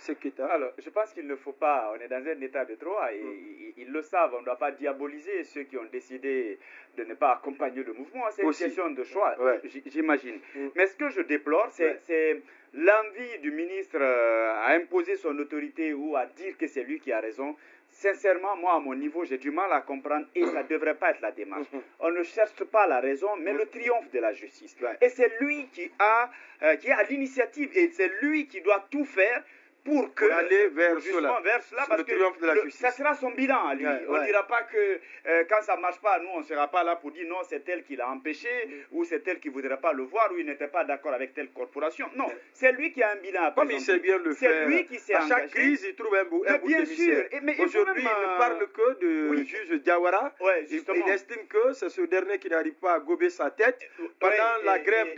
Seketa. Alors, je pense qu'il ne faut pas, on est dans un état de droit et ils le savent, on ne doit pas diaboliser ceux qui ont décidé de ne pas accompagner le mouvement. C'est une question de choix, j'imagine. Mais ce que je déplore, c'est l'envie du ministre à imposer son autorité ou à dire que c'est lui qui a raison. Sincèrement, moi, à mon niveau, j'ai du mal à comprendre et ça ne devrait pas être la démarche. On ne cherche pas la raison, mais le triomphe de la justice. Et c'est lui qui a l'initiative et c'est lui qui doit tout faire pour aller vers cela, parce que ça sera son bilan à lui. On ne dira pas que quand ça ne marche pas, nous, on ne sera pas là pour dire non, c'est elle qui l'a empêché, ou c'est elle qui ne voudrait pas le voir, ou il n'était pas d'accord avec telle corporation. Non, c'est lui qui a un bilan à présenter. Comme il sait bien le faire. C'est lui qui s'est engagé. À chaque crise, il trouve un bout d'émissaire. Aujourd'hui, il ne parle que de juge Diawara. Il estime que c'est ce dernier qui n'arrive pas à gober sa tête. Pendant la grève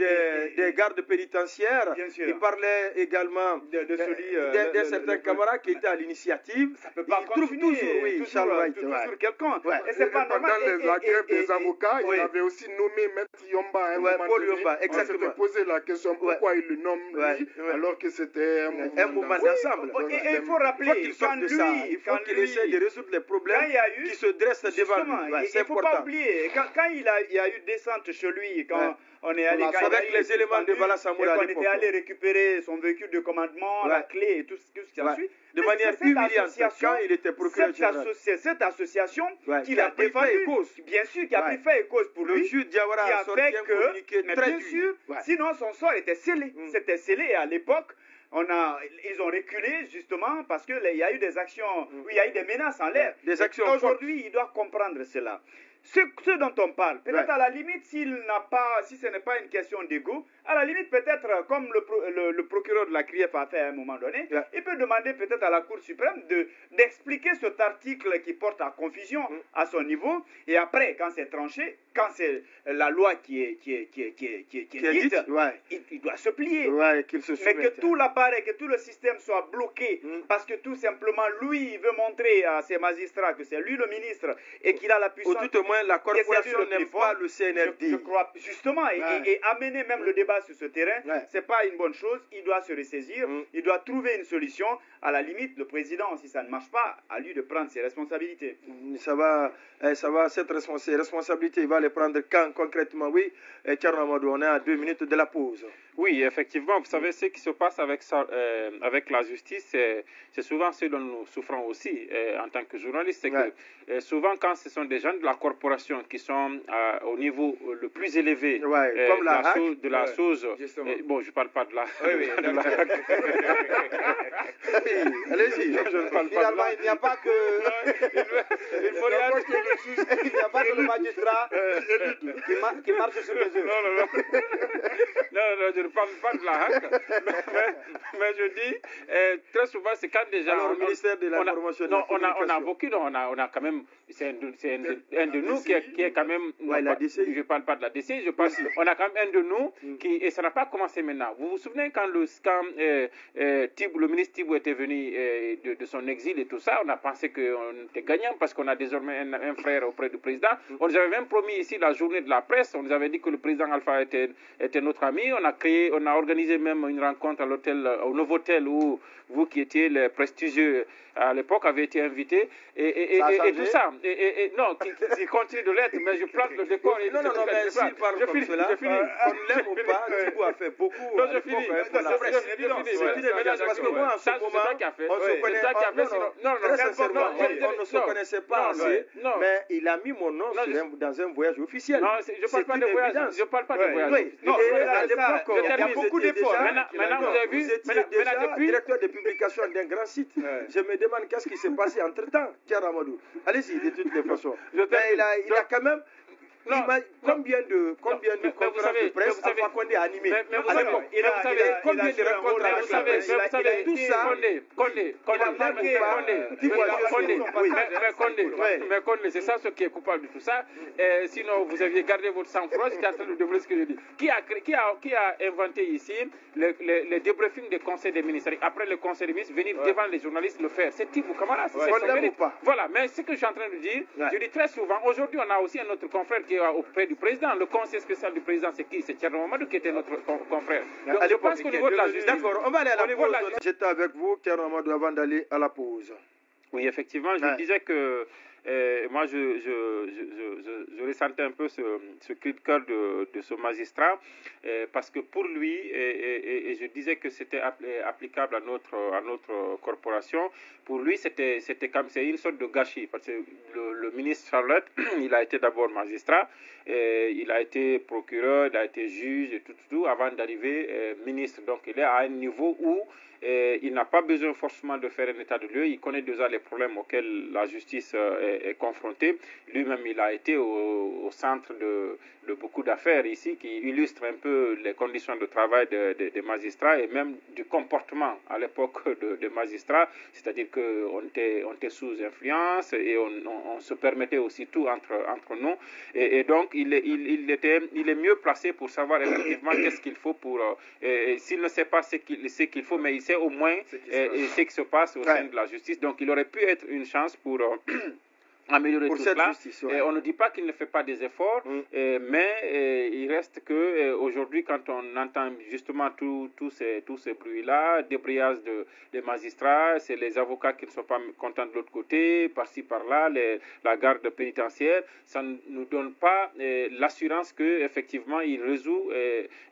des gardes pénitentiaires, il parlait également de celui... d'un certain camarade qui était à l'initiative. Ça peut pas continuer. Toujours quelqu'un. Et c'est pas normal. Pendant la grève des avocats, il avait aussi nommé Maître Yomba. Paul Yomba, exactement. On s'était posé la question pourquoi il le nomme lui, alors que c'était un mouvement d'ensemble. Et il faut rappeler, il faut qu'il essaie de résoudre les problèmes qui se dressent devant lui. Il ne faut pas oublier, quand il y a eu descente chez lui, quand on est allé avec les éléments de Bala Samoura, on était allé récupérer son véhicule de commandement, la clé et tout ce qui en suit. De manière humiliante, quand il était procureur général. C'est cette association qui l'a défendu, bien sûr, qui a pris fait et cause pour lui, le juge Diawara a sorti un communiqué très dur. Sinon son sort était scellé. C'était scellé et à l'époque, ils ont reculé justement parce qu'il y a eu des actions, il y a eu des menaces en l'air. Aujourd'hui, il doit comprendre cela. Ce dont on parle, peut-être à la limite, si ce n'est pas une question d'ego, à la limite, peut-être, comme le procureur de la CRIEF a fait à un moment donné, il peut demander peut-être à la Cour suprême d'expliquer cet article qui porte à confusion à son niveau, et après, quand c'est tranché, quand c'est la loi qui est dite, il doit se plier. Mais que tout l'appareil, que tout le système soit bloqué, parce que tout simplement, lui, il veut montrer à ses magistrats que c'est lui le ministre, et qu'il a la puissance... Ou tout au moins, la corporation n'aime pas le CNRD. Je crois, justement, et amener même le débat sur ce terrain, c'est pas une bonne chose. Il doit se ressaisir, il doit trouver une solution. À la limite, le président, si ça ne marche pas, à lui de prendre ses responsabilités. Cette responsabilité, il va les prendre quand concrètement? Oui, Thierno Amadou, on est à 2 minutes de la pause. Oui, effectivement, vous savez, ce qui se passe avec la justice, c'est souvent ce dont nous souffrons aussi en tant que journalistes. C'est que souvent, quand ce sont des gens de la corporation qui sont au niveau le plus élevé comme de la chose, bon, je ne parle pas de la... Allez-y, je ne parle pas de la... Il n'y a pas que... Il faut il n'y a pas que le magistrat qui marche sur les œufs. Non, je ne parle pas de la hack, mais je dis, très souvent, c'est quand des gens... Alors, au ministère de l'information... Non, on a beaucoup, on a quand même... C'est un de nous qui est quand même... la DCI. Je ne parle pas de la DCI, on a quand même un de nous qui... Et ça n'a pas commencé maintenant. Vous vous souvenez quand le ministre Thibou était venu de son exil et tout ça, on a pensé qu'on était gagnant parce qu'on a désormais un frère auprès du président. On nous avait même promis ici la journée de la presse, on nous avait dit que le président Alpha était notre ami. On a organisé même une rencontre au Novotel où vous qui étiez les prestigieux à l'époque avez été invités et tout ça. Non, qui continue de l'être, mais je plante le décor. Non, mais s'il parle comme cela, on l'aime ou pas, Thibou a fait beaucoup. Non, je finis. Parce que moi, en ce moment, on se connaît. On ne se connaissait pas assez, mais il a mis mon nom dans un voyage officiel. Non, je ne parle pas de voyage. Je parle pas de voyage. À l'époque, il y a beaucoup d'efforts. Maintenant, vous avez vu, vous étiez déjà directeur de publication d'un grand site. Je me demande qu'est-ce qui s'est passé entre-temps, Thierno Amadou. Allez-y, de toutes les façons. Mais il a quand même... Combien de conférences de presse Alpha Condé a animé? Mais vous savez, combien de rencontres avec la presse? Vous savez, tout ça, Condé, c'est ça ce qui est coupable de tout ça. Sinon, vous aviez gardé votre sang-froid, j'étais en train de développer ce que je dis. Qui a inventé ici les débriefings des conseils des ministres? Après le conseil des ministres, venir devant les journalistes le faire. C'est Thibou Camara. On l'aime ou pas? Voilà, mais ce que je suis en train de dire, je dis très souvent, aujourd'hui, on a aussi un autre confrère qui qui est auprès du président. Le conseil spécial du président, c'est qui? C'est Thierno Mamadou qui était notre confrère. Donc, je pense qu'au niveau de la justice... D'accord, on va aller à la pause. J'étais avec vous, Thierno Mamadou, avant d'aller à la pause. Oui, effectivement, je disais que moi, je ressentais un peu ce cri de cœur de ce magistrat, parce que pour lui, et je disais que c'était applicable à notre corporation, pour lui, c'était une sorte de gâchis, parce que le ministre Charlotte, il a été d'abord magistrat, il a été procureur, il a été juge, et tout avant d'arriver ministre. Donc, il est à un niveau où il n'a pas besoin forcément de faire un état de lieu. Il connaît déjà les problèmes auxquels la justice est confrontée. Lui-même, il a été au centre de beaucoup d'affaires ici qui illustrent un peu les conditions de travail des magistrats et même du comportement à l'époque des magistrats. C'est-à-dire qu'on était sous influence et on se permettait aussi tout entre nous. Et donc, il est mieux placé pour savoir effectivement qu'est-ce qu'il faut pour... s'il ne sait pas ce qu'il faut, mais il sait au moins ce qui se passe au sein de la justice. Donc, il aurait pu être une chance pour... améliorer tout cela. On ne dit pas qu'il ne fait pas des efforts, mais il reste que aujourd'hui, quand on entend justement tous ces bruits-là, débrayage des magistrats, c'est les avocats qui ne sont pas contents de l'autre côté, par-ci par-là, la garde pénitentiaire, ça ne nous donne pas l'assurance que effectivement il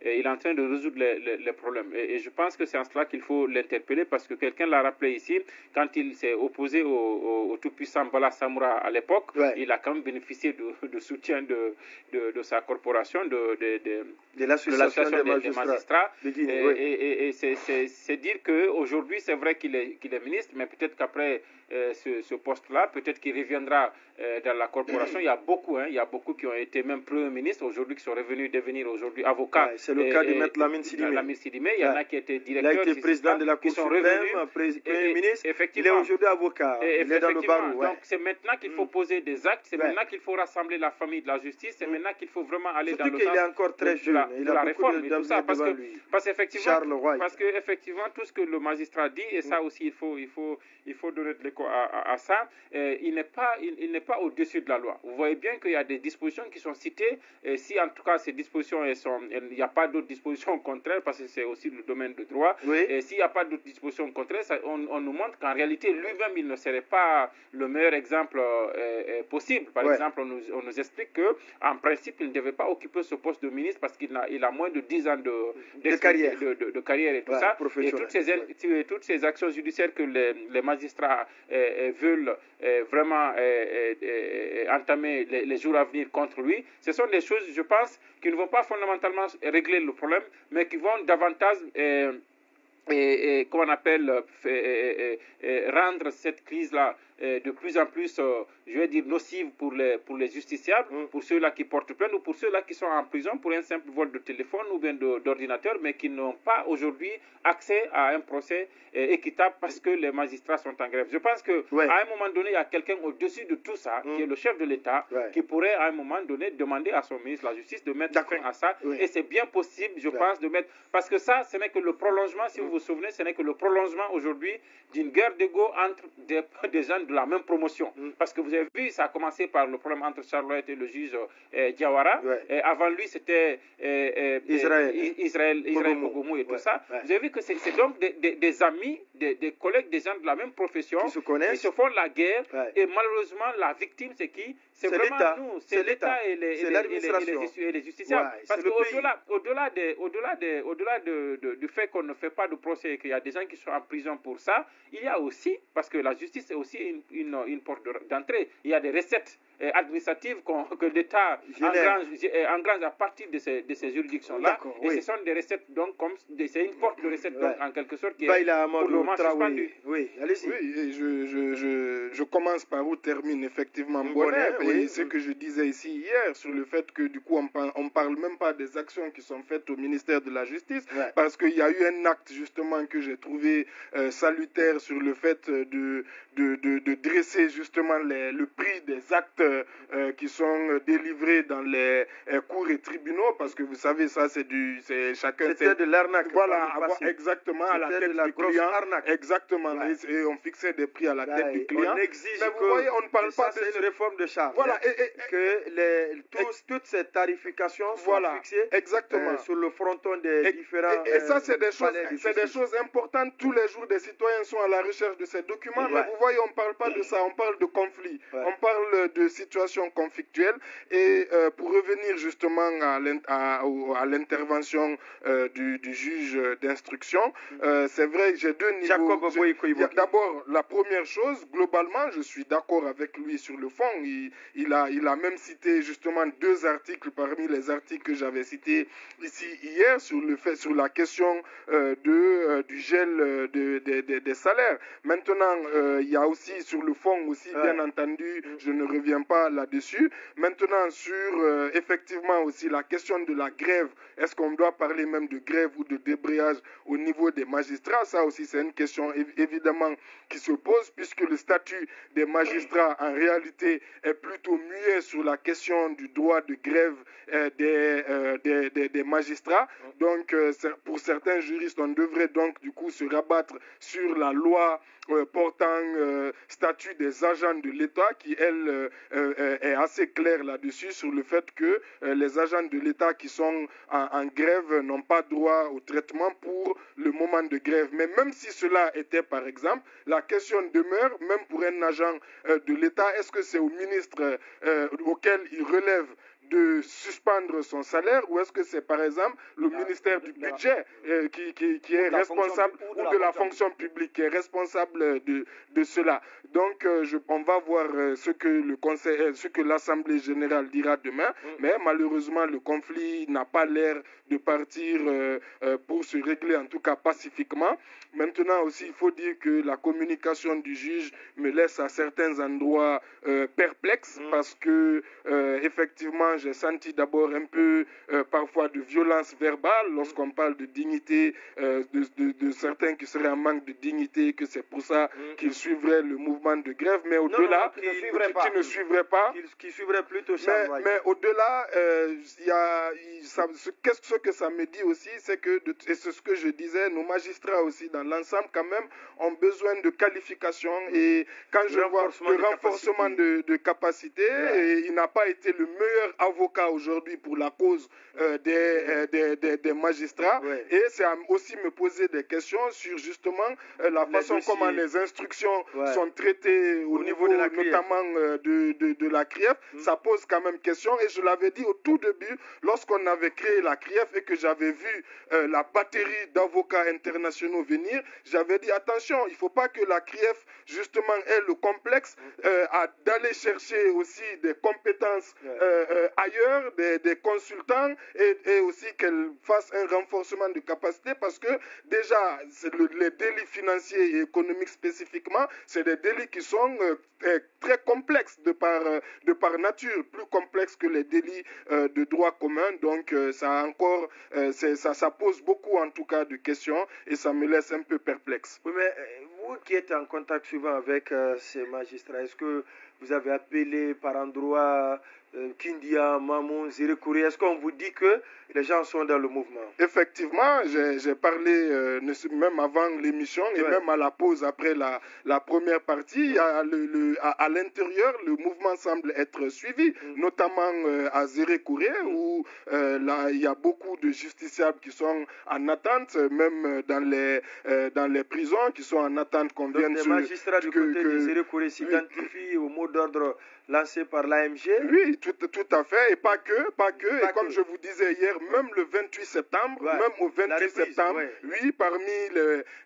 est en train de résoudre les problèmes. Et je pense que c'est en cela qu'il faut l'interpeller, parce que quelqu'un l'a rappelé ici, quand il s'est opposé au tout-puissant Bala Samoura à l'époque, il a quand même bénéficié de soutien de sa corporation, de l'association des magistrats. Et c'est dire qu'aujourd'hui, c'est vrai qu'il est ministre, mais peut-être qu'après ce poste-là, peut-être qu'il reviendra dans la corporation. Il y a beaucoup qui ont été même premiers ministres aujourd'hui, qui sont revenus devenir aujourd'hui avocats. C'est le cas de Maître Lamine Sidimé. Il y en a qui étaient directeurs. Il a été président de la Cour suprême, premier ministre. Il est aujourd'hui avocat. Il est dans le barreau. Donc c'est maintenant qu'il faut poser des actes, c'est maintenant qu'il faut rassembler la famille de la justice, c'est maintenant qu'il faut vraiment aller dans le sens qu'il est encore très jeune. de la réforme et tout ça. Parce qu'effectivement, tout ce que le magistrat dit, et ça aussi il faut donner de l'écho à ça, il n'est pas au-dessus de la loi. Vous voyez bien qu'il y a des dispositions qui sont citées, et si en tout cas ces dispositions, il n'y a pas d'autres dispositions contraires, parce que c'est aussi le domaine du droit, et s'il n'y a pas d'autres dispositions contraires, on nous montre qu'en réalité, lui-même, il ne serait pas le meilleur exemple possible. Par exemple, on nous explique qu'en principe, il ne devait pas occuper ce poste de ministre parce qu'il a moins de 10 ans de carrière et tout ça. Et toutes ces actions judiciaires que les magistrats veulent vraiment entamer les jours à venir contre lui, ce sont des choses, je pense, qui ne vont pas fondamentalement régler le problème, mais qui vont davantage comment on appelle rendre cette crise-là de plus en plus, je vais dire, nocive pour les justiciables, pour ceux-là qui portent plainte ou pour ceux-là qui sont en prison pour un simple vol de téléphone ou bien d'ordinateur, mais qui n'ont pas aujourd'hui accès à un procès équitable parce que les magistrats sont en grève. Je pense qu'à un moment donné, il y a quelqu'un au-dessus de tout ça, qui est le chef de l'État, qui pourrait à un moment donné demander à son ministre de la Justice de mettre fin à ça. Et c'est bien possible, je pense, de mettre... Parce que ça, ce n'est que le prolongement, si vous vous souvenez, ce n'est que le prolongement aujourd'hui d'une guerre d'ego entre des gens de la même promotion. Parce que vous avez vu, ça a commencé par le problème entre Charlotte et le juge Diawara. Et avant lui, c'était Israël Bogomou et tout ça. Vous avez vu que c'est donc des amis, des collègues, des gens de la même profession qui se font la guerre. Et malheureusement, la victime, c'est qui? C'est vraiment nous, c'est l'État et les justiciables. Parce qu'au-delà du fait qu'on ne fait pas de procès et qu'il y a des gens qui sont en prison pour ça, il y a aussi, parce que la justice est aussi une porte d'entrée, il y a des recettes administratives que l'État engrange à partir de ces juridictions-là. Et ce sont des recettes, donc, c'est une porte de recettes, donc, en quelque sorte, qui est pour le moment suspendue. Oui, allez-y. Oui, je commence par où termine effectivement Bonnet. Et ce que je disais ici hier sur le fait que du coup on parle même pas des actions qui sont faites au ministère de la Justice, parce qu'il y a eu un acte justement que j'ai trouvé salutaire sur le fait de dresser justement le prix des actes qui sont délivrés dans les cours et tribunaux, parce que vous savez, ça c'est chacun. C'était de l'arnaque. Voilà, exactement, à la tête du client. Arnaque. Exactement, et on fixait des prix à la tête du client. On exige mais vous voyez, on ne parle pas de... C'est une réforme de charge. Voilà, toutes ces tarifications sont fixées sur le fronton des différents... Et ça, c'est des choses importantes. Tous les jours, des citoyens sont à la recherche de ces documents, mais vous voyez, on ne parle pas de ça, on parle de conflit, on parle de situations conflictuelles. Et pour revenir justement à l'intervention du juge d'instruction, c'est vrai que j'ai deux niveaux. D'abord, la première chose, globalement, je suis d'accord avec lui sur le fond. Il a même cité justement 2 articles parmi les articles que j'avais cités ici hier sur la question du gel des salaires. Maintenant, il y a aussi sur le fond aussi, bien entendu, je ne reviens pas là-dessus. Maintenant, sur effectivement aussi la question de la grève, est-ce qu'on doit parler même de grève ou de débrayage au niveau des magistrats? Ça aussi, c'est une question évidemment qui se pose, puisque le statut des magistrats en réalité est plutôt muet sur la question du droit de grève des magistrats. Donc, pour certains juristes, on devrait donc du coup se rabattre sur la loi portant statut des agents de l'État qui, elle, est assez claire là-dessus sur le fait que les agents de l'État qui sont en grève n'ont pas droit au traitement pour le moment de grève. Mais même si cela était, par exemple, la question demeure, même pour un agent de l'État, est-ce que c'est au ministre auquel il relève de suspendre son salaire, ou est-ce que c'est par exemple le ministère du budget qui est responsable, ou de la fonction publique qui est responsable de cela? Donc on va voir ce que l'Assemblée générale dira demain, mais malheureusement le conflit n'a pas l'air de partir pour se régler, en tout cas pacifiquement. Maintenant aussi, il faut dire que la communication du juge me laisse à certains endroits perplexe, parce que effectivement j'ai senti d'abord un peu parfois de violence verbale lorsqu'on parle de dignité, de certains qui seraient en manque de dignité, que c'est pour ça qu'ils suivraient le mouvement de grève, mais au-delà, qui ne suivraient pas, qui suivraient plutôt mais au-delà, ce que ça me dit aussi, c'est que, et c'est ce que je disais, nos magistrats aussi dans l'ensemble quand même ont besoin de qualification, et quand je vois le renforcement de capacité, et il n'a pas été le meilleur avocat aujourd'hui pour la cause des magistrats, et c'est aussi me poser des questions sur justement la façon comment les instructions sont traitées au niveau notamment de la CRIEF. Ça pose quand même question, et je l'avais dit au tout début lorsqu'on avait créé la CRIEF et que j'avais vu la batterie d'avocats internationaux venir, j'avais dit attention, il ne faut pas que la CRIEF justement ait le complexe d'aller chercher aussi des compétences ailleurs, des consultants, et aussi qu'elle fasse un renforcement de capacité, parce que déjà les délits financiers et économiques spécifiquement, c'est des délits qui sont très complexes de par nature, plus complexes que les délits de droit commun. Donc ça pose beaucoup en tout cas de questions, et ça me laisse un peu perplexe. Oui, mais vous qui êtes en contact souvent avec ces magistrats, est-ce que vous avez appelé par endroit Kindia, Mamou, Zirikouri? Est-ce qu'on vous dit que les gens sont dans le mouvement? Effectivement, j'ai parlé même avant l'émission, et même à la pause après la première partie. À l'intérieur, le mouvement semble être suivi, notamment à Zirikouri, où là, il y a beaucoup de justiciables qui sont en attente, même dans les prisons, qui sont en attente qu'on vienne... Donc les magistrats du côté de Zirikouri s'identifient au mot d'ordre lancé par l'AMG? Oui, tout à fait, et pas que. Et comme je vous disais hier, même le 28 septembre, même au 28 septembre, oui, parmi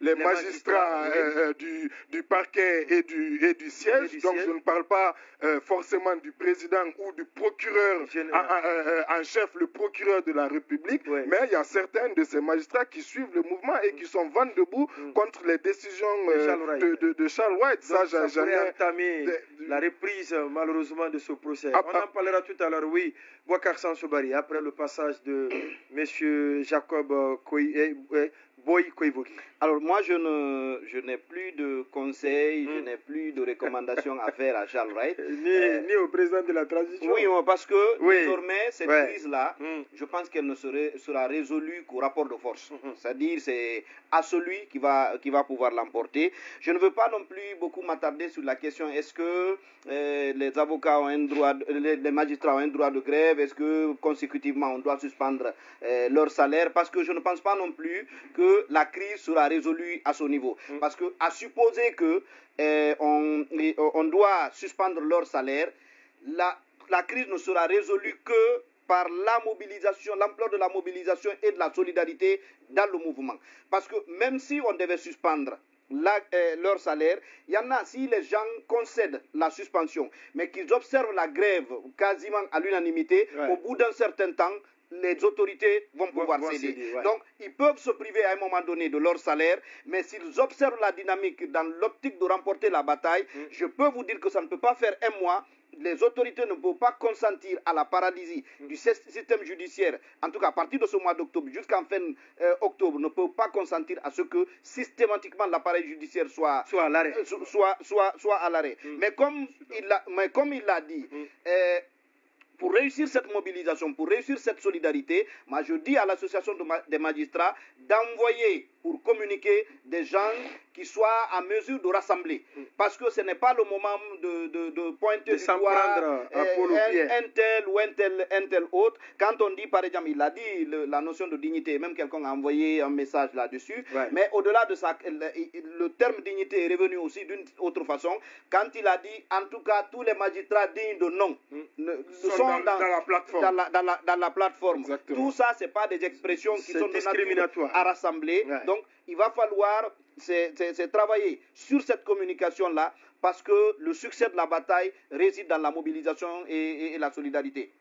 les magistrats du parquet et du siège, donc je ne parle pas forcément du président ou du procureur en chef, le procureur de la République, mais il y a certains de ces magistrats qui suivent le mouvement et qui sont vent debout contre les décisions de Charles White. Donc, ça pourrait entamer la reprise, malheureusement, de ce procès. On en parlera tout à l'heure, oui. Boubacar Sansobari, après le passage de M. Jacob Alors moi, je n'ai plus de conseils, je n'ai plus de recommandations à faire à Charles Wright. Ni au président de la transition. Oui, parce que désormais, cette crise-là, je pense qu'elle ne sera résolue qu'au rapport de force. C'est-à-dire, c'est à celui qui va pouvoir l'emporter. Je ne veux pas non plus beaucoup m'attarder sur la question, est-ce que les avocats ont un droit, les magistrats ont un droit de grève, est-ce que consécutivement on doit suspendre leur salaire, parce que je ne pense pas non plus que la crise sera résolue à ce niveau. Parce que à supposer que on doit suspendre leur salaire, la crise ne sera résolue que par la mobilisation, l'ampleur de la mobilisation et de la solidarité dans le mouvement. Parce que même si on devait suspendre leur salaire, il y en a, si les gens concèdent la suspension, mais qu'ils observent la grève quasiment à l'unanimité, au bout d'un certain temps, les autorités vont pouvoir céder. Donc, ils peuvent se priver à un moment donné de leur salaire, mais s'ils observent la dynamique dans l'optique de remporter la bataille, je peux vous dire que ça ne peut pas faire un mois. Les autorités ne peuvent pas consentir à la paralysie du système judiciaire, en tout cas à partir de ce mois d'octobre jusqu'en fin octobre, ne peuvent pas consentir à ce que systématiquement l'appareil judiciaire soit à l'arrêt. Mais comme il l'a dit, pour réussir cette mobilisation, pour réussir cette solidarité, moi je dis à l'association des magistrats d'envoyer pour communiquer des gens qui soient en mesure de rassembler. Parce que ce n'est pas le moment de pointer du doigt un tel ou un tel autre. Quand on dit, par exemple, il a dit la notion de dignité, même quelqu'un a envoyé un message là-dessus, mais au-delà de ça, le terme dignité est revenu aussi d'une autre façon, quand il a dit, en tout cas, tous les magistrats dignes de nom sont dans la plateforme. Dans la plateforme. Tout ça, ce n'est pas des expressions qui sont de nature à rassembler. Donc, il va falloir travailler sur cette communication-là parce que le succès de la bataille réside dans la mobilisation et la solidarité.